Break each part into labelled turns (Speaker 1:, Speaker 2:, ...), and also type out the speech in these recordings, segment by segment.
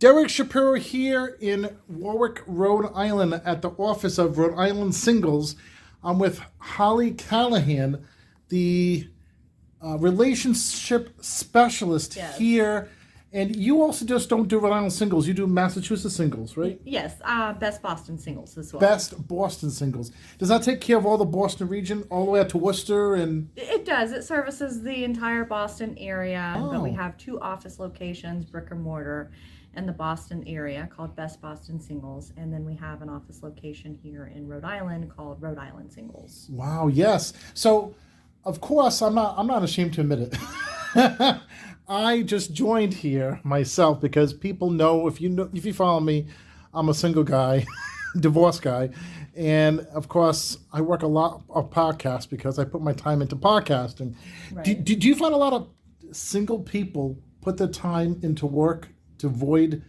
Speaker 1: Derek Shapiro here in Warwick, Rhode Island at the office of Rhode Island Singles. I'm with Holly Callahan, the relationship specialist here. And you also just don't do Rhode Island Singles, you do Massachusetts Singles, right?
Speaker 2: Yes, Best Boston Singles as well.
Speaker 1: Best Boston Singles. Does that take care of all the Boston region, all the way out to Worcester? And
Speaker 2: It does. It services the entire Boston area, but we
Speaker 1: Oh.
Speaker 2: have 2 office locations, brick and mortar, in the Boston area called Best Boston Singles, and then we have an office location here in Rhode Island called Rhode Island Singles.
Speaker 1: Wow, yes. So, of course, I'm not ashamed to admit it. I just joined here myself because people know if you follow me, I'm a single guy, divorced guy, and of course I work a lot of podcasts because I put my time into podcasting.
Speaker 2: Right.
Speaker 1: Do you find a lot of single people put their time into work to avoid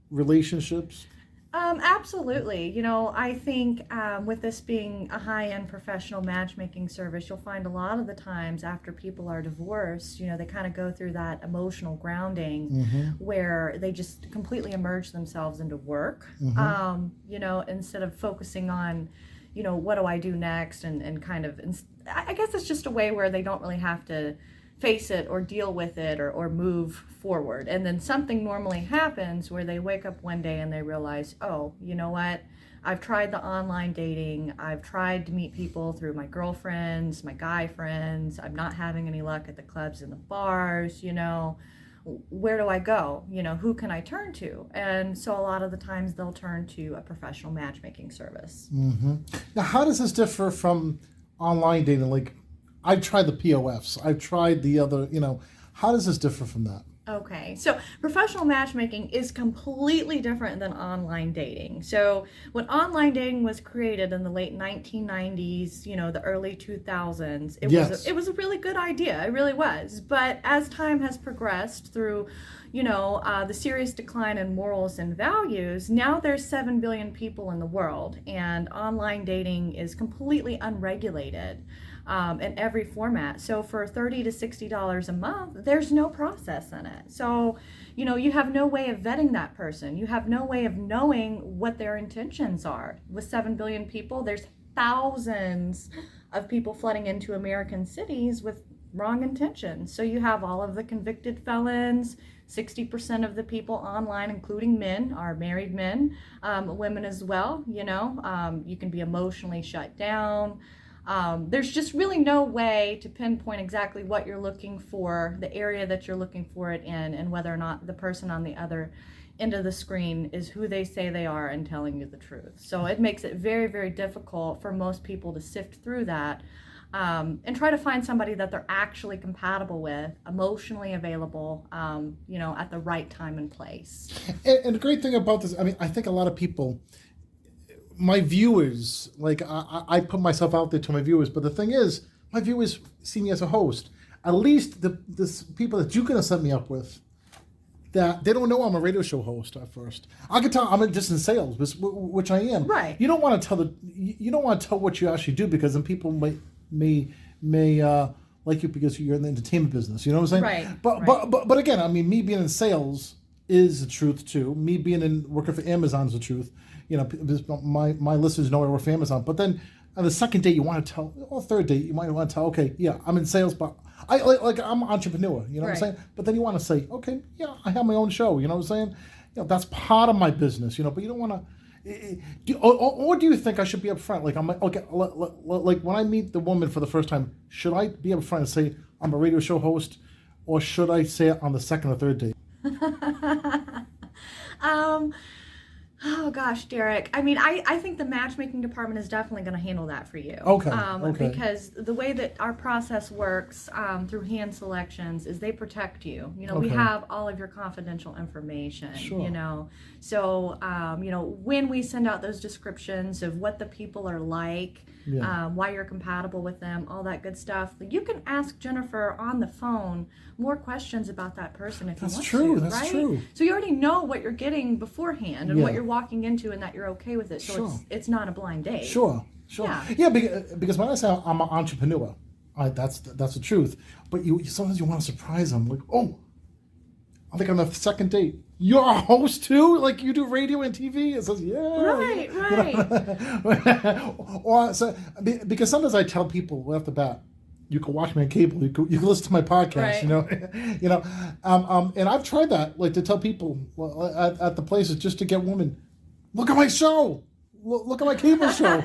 Speaker 1: relationships?
Speaker 2: Absolutely. I think with this being a high-end professional matchmaking service, you'll find a lot of the times after people are divorced, they kind of go through that emotional grounding where they just completely immerse themselves into work, instead of focusing on, what do I do next? And kind of, I guess it's just a way where they don't really have to face it or deal with it or move forward. And then something normally happens where they wake up one day and they realize, oh, you know what? I've tried the online dating. I've tried to meet people through my girlfriends, my guy friends. I'm not having any luck at the clubs and the bars, Where do I go? Who can I turn to? And so a lot of the times they'll turn to a professional matchmaking service.
Speaker 1: Now, how does this differ from online dating? Like, I've tried the POFs. I've tried the other, how does this differ from that?
Speaker 2: Okay, so professional matchmaking is completely different than online dating. So when online dating was created in the late 1990s, the early 2000s, it was a really good idea. It really was. But as time has progressed through, the serious decline in morals and values, now there's 7 billion people in the world, and online dating is completely unregulated. In every format. So for $30 to $60 a month, there's no process in it. So, you have no way of vetting that person. You have no way of knowing what their intentions are. With 7 billion people, there's thousands of people flooding into American cities with wrong intentions. So you have all of the convicted felons. 60% of the people online, including men, are married men, women as well. You can be emotionally shut down. There's just really no way to pinpoint exactly what you're looking for, the area that you're looking for it in, and whether or not the person on the other end of the screen is who they say they are and telling you the truth. So it makes it very, very difficult for most people to sift through that and try to find somebody that they're actually compatible with, emotionally available, at the right time and place.
Speaker 1: And the great thing about this, I think a lot of people, my viewers, like I put myself out there to my viewers, but the thing is, my viewers see me as a host. At least the people that you're gonna set me up with, that they don't know I'm a radio show host at first. I can tell I'm just in sales, which I am.
Speaker 2: Right.
Speaker 1: You don't want to tell what you actually do, because then people may like you because you're in the entertainment business. You know what I'm saying?
Speaker 2: Right.
Speaker 1: But again, me being in sales is the truth too. Me being working for Amazon is the truth. My listeners know I work for Amazon. But then on the second day, you want to tell, or third day, you might want to tell, okay, yeah, I'm in sales, but I'm an entrepreneur. You know what I'm saying? But then you want to say, okay, yeah, I have my own show. You know what I'm saying? That's part of my business. But you don't want to. Or do you think I should be upfront? Like, I'm like, okay, like when I meet the woman for the first time, should I be upfront and say I'm a radio show host, or should I say it on the second or third date?
Speaker 2: Oh gosh, Derek. I think the matchmaking department is definitely going to handle that for you.
Speaker 1: Okay.
Speaker 2: Because the way that our process works through hand selections is they protect you. We have all of your confidential information.
Speaker 1: Sure.
Speaker 2: So when we send out those descriptions of what the people are like, why you're compatible with them, all that good stuff, you can ask Jennifer on the phone more questions about that person if you want to.
Speaker 1: That's
Speaker 2: right?
Speaker 1: true.
Speaker 2: So you already know what you're getting beforehand and what you're walking into, and that you're okay with it. So
Speaker 1: Sure.
Speaker 2: it's not a blind date.
Speaker 1: Sure. Yeah, because when I say I'm an entrepreneur, that's the truth. But sometimes you want to surprise them. Like, oh, I think on the second date, you're a host too? Like you do radio and TV? It says, yeah.
Speaker 2: Right, right.
Speaker 1: Or so, because sometimes I tell people right off the bat, you can watch me on cable. You can listen to my podcast.
Speaker 2: Right.
Speaker 1: And I've tried that, like to tell people at the places just to get women, look at my show. Look at my cable show,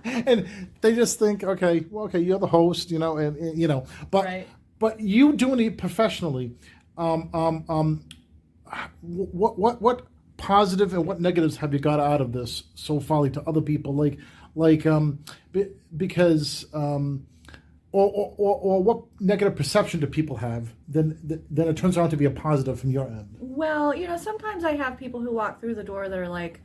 Speaker 1: and they just think, okay, you're the host, but
Speaker 2: Right.
Speaker 1: but you doing it professionally, what positive and what negatives have you got out of this so far to other people, because or what negative perception do people have, then it turns out to be a positive from your end?
Speaker 2: Well, sometimes I have people who walk through the door that are like,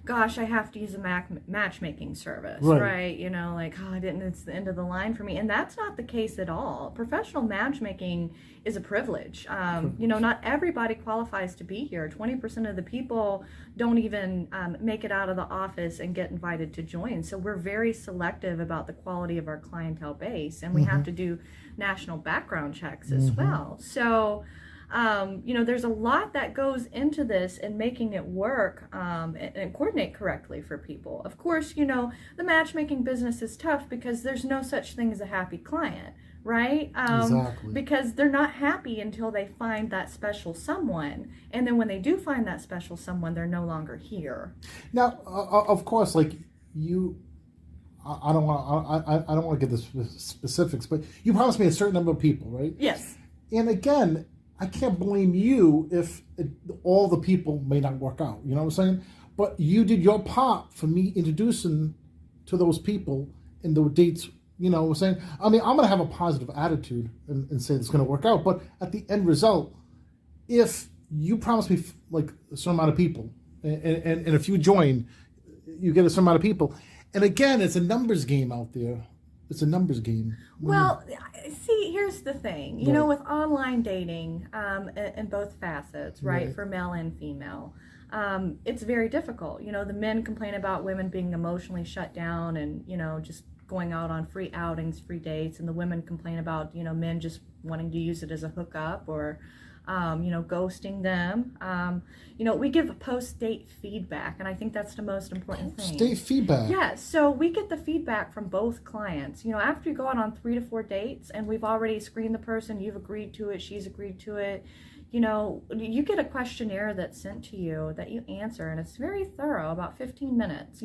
Speaker 2: gosh, I have to use a matchmaking service, right? Like, oh, it's the end of the line for me. And that's not the case at all. Professional matchmaking is a privilege. Not everybody qualifies to be here. 20% of the people don't even make it out of the office and get invited to join. So we're very selective about the quality of our clientele base. And we have to do national background checks as well. So there's a lot that goes into this and making it work and coordinate correctly for people. Of course, the matchmaking business is tough because there's no such thing as a happy client, right?
Speaker 1: Exactly.
Speaker 2: Because they're not happy until they find that special someone. And then when they do find that special someone, they're no longer here.
Speaker 1: Now, of course, like you, I don't want to get the specifics, but you promised me a certain number of people, right?
Speaker 2: Yes.
Speaker 1: And again, I can't blame you if all the people may not work out. You know what I'm saying? But you did your part for me introducing to those people and the dates. You know what I'm saying? I mean, I'm going to have a positive attitude and say it's going to work out. But at the end result, if you promise me like a certain amount of people, and if you join, you get a certain amount of people. And again, it's a numbers game out there. It's a numbers game.
Speaker 2: Well, see, here's the thing.
Speaker 1: Right.
Speaker 2: With online dating, in both facets, right,
Speaker 1: Right.
Speaker 2: for male and female, it's very difficult. The men complain about women being emotionally shut down and, just going out on free outings, free dates, and the women complain about, men just wanting to use it as a hookup or, ghosting them. We give post-date feedback, and I think that's the most important thing.
Speaker 1: Post-date feedback.
Speaker 2: Yeah, so we get the feedback from both clients. After you go out on 3 to 4 dates and we've already screened the person, you've agreed to it, she's agreed to it, you get a questionnaire that's sent to you that you answer, and it's very thorough, about 15 minutes,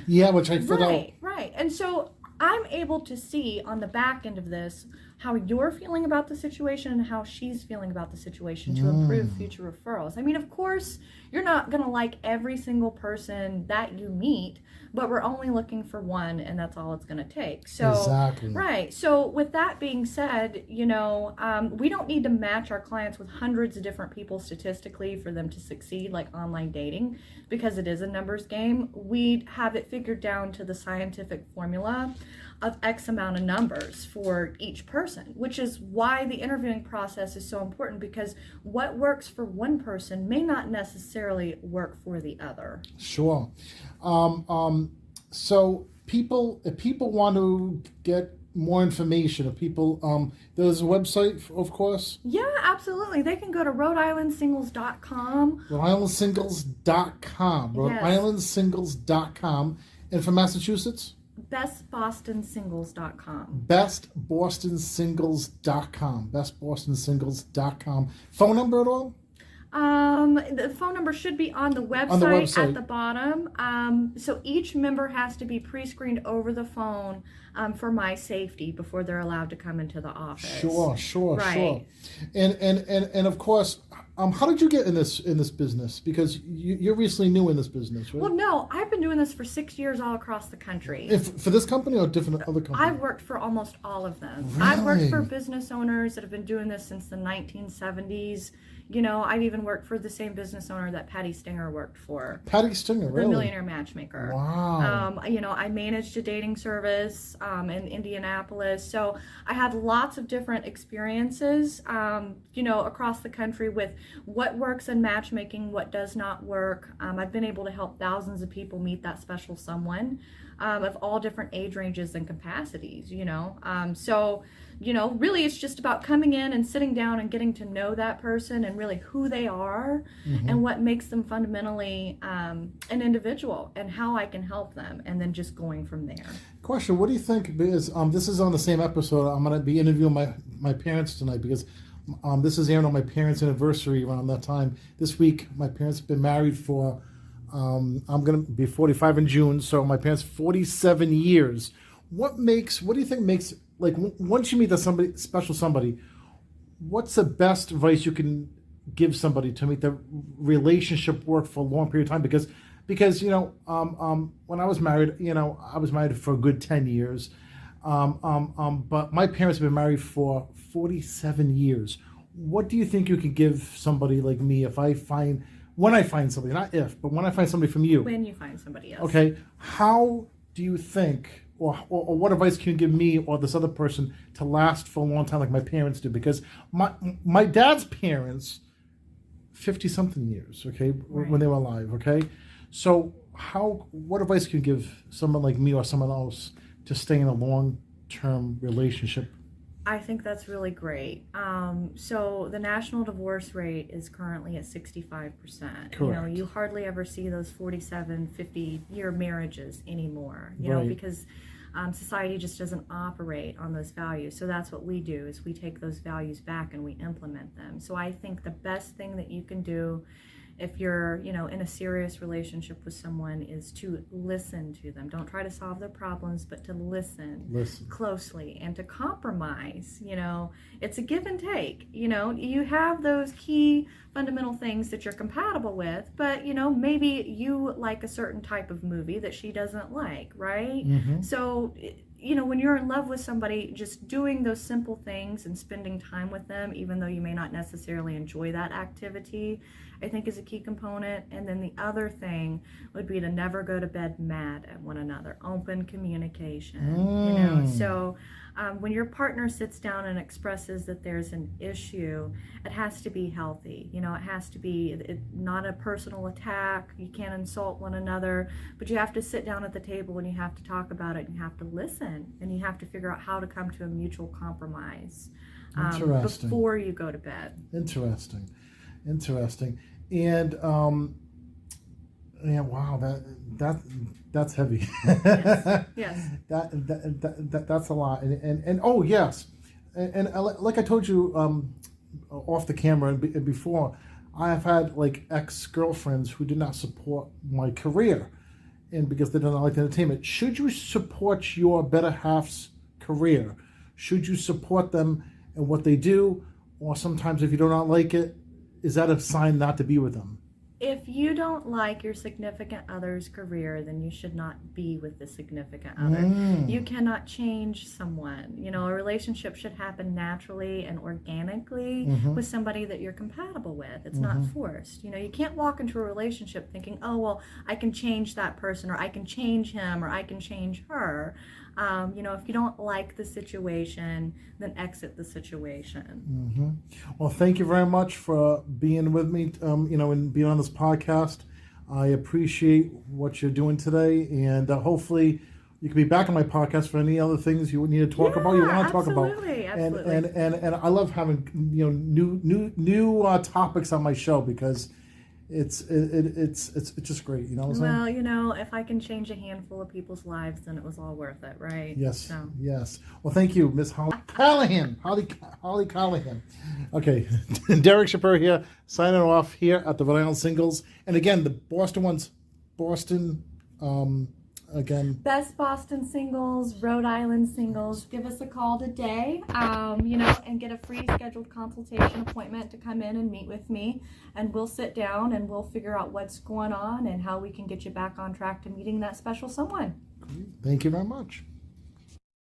Speaker 1: Yeah, which I filled out.
Speaker 2: Right. And so I'm able to see on the back end of this how you're feeling about the situation and how she's feeling about the situation to improve future referrals. I mean, of course, you're not going to like every single person that you meet, but we're only looking for one, and that's all it's going to take. So,
Speaker 1: Exactly.
Speaker 2: Right. So with that being said, we don't need to match our clients with hundreds of different people statistically for them to succeed like online dating, because it is a numbers game. We have it figured down to the scientific formula of X amount of numbers for each person, which is why the interviewing process is so important, because what works for one person may not necessarily work for the other.
Speaker 1: Sure. So if people want to get more information, there's a website, of course.
Speaker 2: Yeah, absolutely. They can go to Rhode-IslandSingles.com.
Speaker 1: Rhode-IslandSingles.com.
Speaker 2: Yes.
Speaker 1: Rhode-IslandSingles.com. And for Massachusetts?
Speaker 2: BestBostonSingles.com.
Speaker 1: BestBostonSingles.com. BestBostonSingles.com. Phone number at all?
Speaker 2: The phone number should be on the website at the bottom. So each member has to be pre-screened over the phone for my safety before they're allowed to come into the office.
Speaker 1: Sure.
Speaker 2: Right.
Speaker 1: And of course, how did you get in this business? Because you're recently new in this business, right?
Speaker 2: Well, no, I've been doing this for 6 years all across the country.
Speaker 1: For this company or different other companies?
Speaker 2: I've worked for almost all of them.
Speaker 1: Really?
Speaker 2: I've worked for business owners that have been doing this since the 1970s. I've even worked for the same business owner that Patty Stinger worked for.
Speaker 1: Patty Stinger, really?
Speaker 2: The Millionaire Matchmaker.
Speaker 1: Wow.
Speaker 2: I managed a dating service in Indianapolis. So I had lots of different experiences, across the country with what works in matchmaking, what does not work. I've been able to help thousands of people meet that special someone of all different age ranges and capacities, So really it's just about coming in and sitting down and getting to know that person and really who they are and what makes them fundamentally an individual and how I can help them, and then just going from there.
Speaker 1: Question: what do you think? Because this is on the same episode. I'm going to be interviewing my parents tonight, because this is airing on my parents' anniversary around that time. This week, my parents have been married for, I'm going to be 45 in June, so my parents 47 years. What do you think makes, like, once you meet that somebody, what's the best advice you can give somebody to make the relationship work for a long period of time? Because when I was married, I was married for a good 10 years. But my parents have been married for 47 years. What do you think you could give somebody like me when I find somebody, not if, but when I find somebody from you?
Speaker 2: When you find somebody else.
Speaker 1: Okay. How do you think, or what advice can you give me or this other person to last for a long time like my parents do? Because my dad's parents, 50-something years, okay,
Speaker 2: right,
Speaker 1: when they were alive, okay? So what advice can you give someone like me or someone else to stay in a long-term relationship?
Speaker 2: I think that's really great. So the national divorce rate is currently at 65%.
Speaker 1: Correct.
Speaker 2: You hardly ever see those 47, 50-year marriages anymore,
Speaker 1: Right.
Speaker 2: because society just doesn't operate on those values. So that's what we do, is we take those values back and we implement them. So I think the best thing that you can do if you're, in a serious relationship with someone is to listen to them. Don't try to solve their problems, but to listen closely and to compromise. It's a give and take. You have those key fundamental things that you're compatible with, but maybe you like a certain type of movie that she doesn't like, right? So when you're in love with somebody, just doing those simple things and spending time with them, even though you may not necessarily enjoy that activity, I think is a key component. And then the other thing would be to never go to bed mad at one another. Open communication. So when your partner sits down and expresses that there's an issue, it has to be healthy. It has to be not a personal attack. You can't insult one another, but you have to sit down at the table and you have to talk about it and you have to listen and you have to figure out how to come to a mutual compromise before you go to bed.
Speaker 1: Interesting. And wow, that's heavy.
Speaker 2: Yes.
Speaker 1: That's a lot. And oh yes, and like I told you off the camera and before, I have had like ex-girlfriends who did not support my career, and because they didn't like the entertainment. Should you support your better half's career? Should you support them in what they do? Or sometimes if you do not like it, is that a sign not to be with them?
Speaker 2: If you don't like your significant other's career, then you should not be with the significant other. You cannot change someone. A relationship should happen naturally and organically with somebody that you're compatible with. It's not forced. You can't walk into a relationship thinking, oh, well, I can change that person, or I can change him, or I can change her. If you don't like the situation, then exit the situation.
Speaker 1: Well, thank you very much for being with me, and being on this podcast. I appreciate what you're doing today, and hopefully you can be back on my podcast for any other things you need to talk about. You want to talk about,
Speaker 2: absolutely.
Speaker 1: And I love having new topics on my show, because it's just great. You know what I'm saying?
Speaker 2: Well, if I can change a handful of people's lives, then it was all worth it, right?
Speaker 1: Yes. Yes. Well, thank you, Miss Callahan. Holly Callahan. Okay, Derek Shapiro here, signing off here at the Rhode Island Singles. And again, the Boston ones, again.
Speaker 2: Best Boston Singles, Rhode Island Singles. Give us a call today, and get a free scheduled consultation appointment to come in and meet with me. And we'll sit down and we'll figure out what's going on and how we can get you back on track to meeting that special someone.
Speaker 1: Thank you very much.